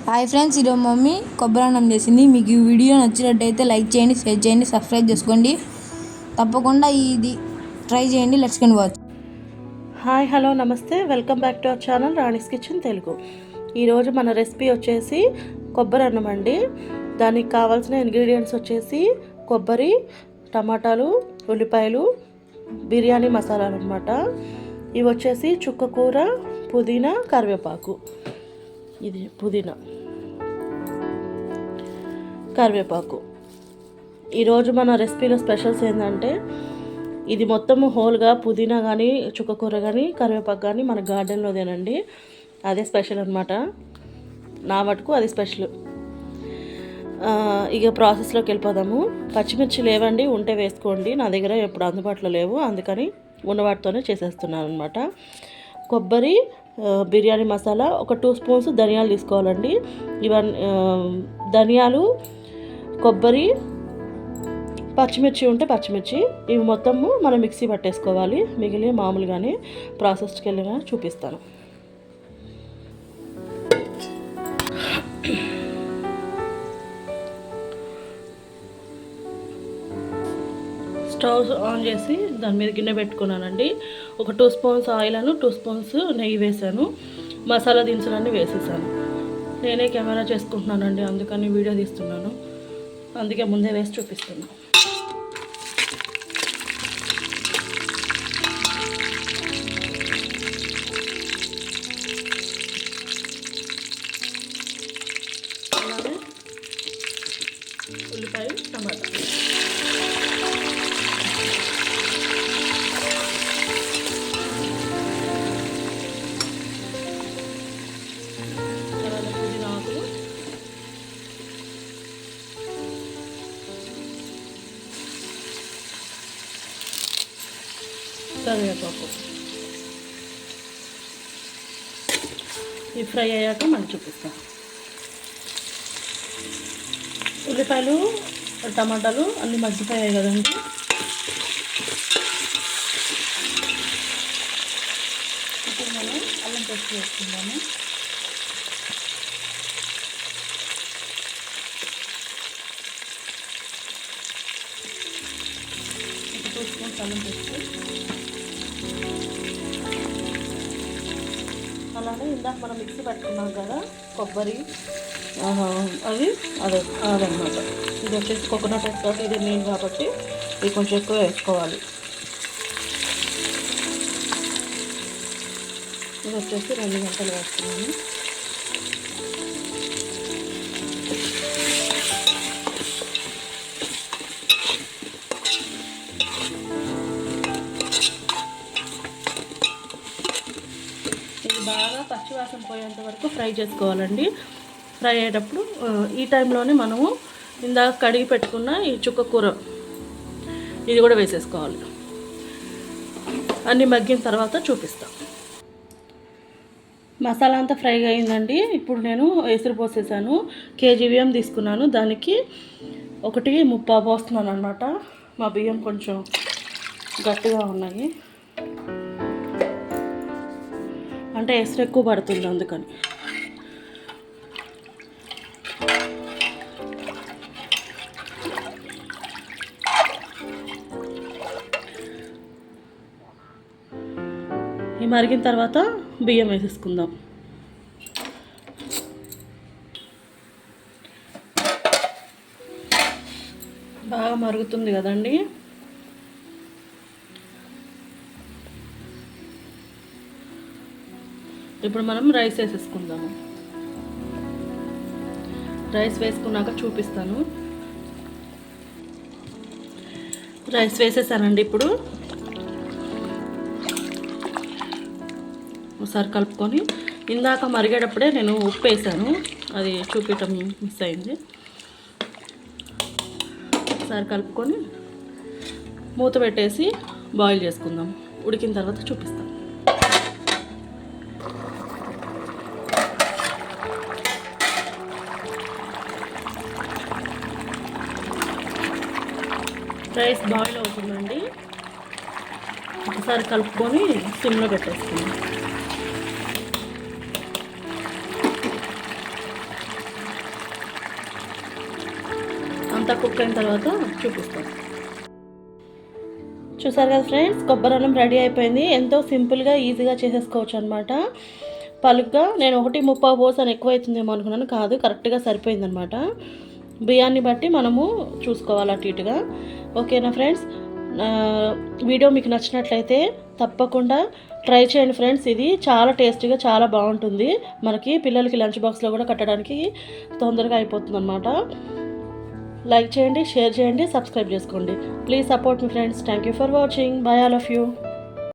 Hi friends, ఈరోజు mummy కొబ్బరి అన్నం చేసింది. మీకు ఈ వీడియో నచ్చినట్టయితే లైక్ చేయండి, షేర్ చేయండి, సబ్స్క్రైబ్ చేసుకోండి. తప్పకుండా ఇది ట్రై చేయండి. Let's can watch. Hi, hello, namaste. Welcome back to our channel Rani's kitchen Telugu. ఈరోజు మన రెసిపీ వచ్చేసి కొబ్బరి అన్నం అండి. దానికి కావాల్సిన ఇంగ్రీడియంట్స్ వచ్చేసి కొబ్బరి, టమాటాలు, ఉల్లిపాయలు, బిర్యానీ మసాలాలు అనమాట. ఇవి వచ్చేసి చుక్కకూర, పుదీనా, కరివేపాకు. ఇది పుదీనా, కరివేపాకు. ఈరోజు మన రెసిపీలో స్పెషల్స్ ఏంటంటే ఇది మొత్తము హోల్గా పుదీనా కానీ, చుక్కకూర కానీ, కరివేపాకు కానీ మన గార్డెన్లోదేనండి. అదే స్పెషల్ అనమాట. నా మటుకు అది స్పెషల్. ఇక ప్రాసెస్లోకి వెళ్ళిపోదాము. పచ్చిమిర్చి లేవండి, ఉంటే వేసుకోండి. నా దగ్గర ఎప్పుడు అందుబాటులో లేవు, అందుకని ఉన్న వాటితోనే చేసేస్తున్నాను అనమాట. కొబ్బరి, బిర్యానీ మసాలా, ఒక 2 స్పూన్స్ ధనియాలు తీసుకోవాలండి. ఇవన్నీ ధనియాలు, కొబ్బరి, పచ్చిమిర్చి ఉంటే పచ్చిమిర్చి, ఇవి మొత్తము మనం మిక్సీ పట్టేసుకోవాలి. మిగిలిన మామూలుగానే ప్రాసెస్కి వెళ్ళిన చూపిస్తాను. స్టవ్ ఆన్ చేసి దాని మీద గిన్నె పెట్టుకున్నానండి. ఒక 2 స్పూన్స్ ఆయిల్ 2 స్పూన్స్ నెయ్యి వేసాను. మసాలా దినుసులన్నీ వేసేసాను. నేనే కెమెరా చేసుకుంటున్నానండి, అందుకని వీడియో తీస్తున్నాను. అందుకే ముందే వేసి చూపిస్తున్నాను. అలాగే ఉల్లిపాయ, టమాటా. కరివేపాకు. ఈ ఫ్రై అయ్యాక మనకి చూపిస్తాను. ఉల్లిపాయలు, టమాటాలు అన్నీ మగ్గిపోయాయి కదండి. ఇప్పుడు మనం అల్లం పేస్ట్ వేసుకుందాము. ఒక 2 స్పూన్స్ అల్లం పేస్ట్. అలానే ఇందాక మనం మిక్సీ పెట్టుకున్నాం కదా కొబ్బరి, అదనమాట. ఇది వచ్చేసి కోకోనట్ ఎక్స్ట్రాట్, ఇది మెయిన్ కాబట్టి ఇది కొంచెం ఎక్కువ వేసుకోవాలి. ఇది వచ్చేసి 2 గంటలు వేస్తున్నాను. బాగా పచ్చివాసన పోయేంత వరకు ఫ్రై చేసుకోవాలండి. ఫ్రై అయ్యేటప్పుడు ఈ టైంలోనే మనము ఇందాక కడిగి పెట్టుకున్న ఈ చుక్కకూర ఇది కూడా వేసేసుకోవాలి. అన్నీ మగ్గిన తర్వాత చూపిస్తాం. మసాలా అంతా ఫ్రై అయిందండి. ఇప్పుడు నేను ఎసురు పోసేసాను. కేజీ బియ్యం తీసుకున్నాను, దానికి 1.3 పోస్తున్నాను అనమాట. మా బియ్యం కొంచెం గట్టిగా ఉన్నాయి, అంటే ఎసురు ఎక్కువ పడుతుంది అందుకని. ఈ మరిగిన తర్వాత బియ్యం వేసేసుకుందాం. బాగా మరుగుతుంది కదండి. ఇప్పుడు మనం రైస్ వేసేసుకుందాము. రైస్ వేసుకున్నాక చూపిస్తాను. రైస్ వేసేసానండి. ఇప్పుడు ఒకసారి కలుపుకొని, ఇందాక మరిగేటప్పుడే నేను ఉప్పు వేసాను, అది చూపించడం మిస్ అయింది. ఒకసారి కలుపుకొని మూత పెట్టేసి బాయిల్ చేసుకుందాం. ఉడికిన తర్వాత చూపిస్తాను. రైస్ బాయిల్ అవుతుందండి. ఒకసారి కలుపుకొని సిమ్లో పెట్టేసుకుందాం. అంతా కుక్ అయిన తర్వాత చూపిస్తాను. చూసారు కదా ఫ్రెండ్స్, కొబ్బరి అన్నం రెడీ అయిపోయింది. ఎంతో సింపుల్గా ఈజీగా చేసేసుకోవచ్చు అనమాట. పలుగ్గా నేను 1:30 పోసాను, ఎక్కువ అవుతుందేమో అనుకున్నాను. కాదు, కరెక్ట్గా సరిపోయిందనమాట. బియ్యాన్ని బట్టి మనము చూసుకోవాలి అటు ఇటుగా. ఓకేనా ఫ్రెండ్స్, వీడియో మీకు నచ్చినట్లయితే తప్పకుండా ట్రై చేయండి ఫ్రెండ్స్. ఇది చాలా టేస్టీగా చాలా బాగుంటుంది. మనకి పిల్లలకి లంచ్ బాక్స్లో కూడా కట్టడానికి తొందరగా అయిపోతుంది అనమాట. లైక్ చేయండి, షేర్ చేయండి, సబ్స్క్రైబ్ చేసుకోండి. Please support me friends. Thank you for watching. By all of you.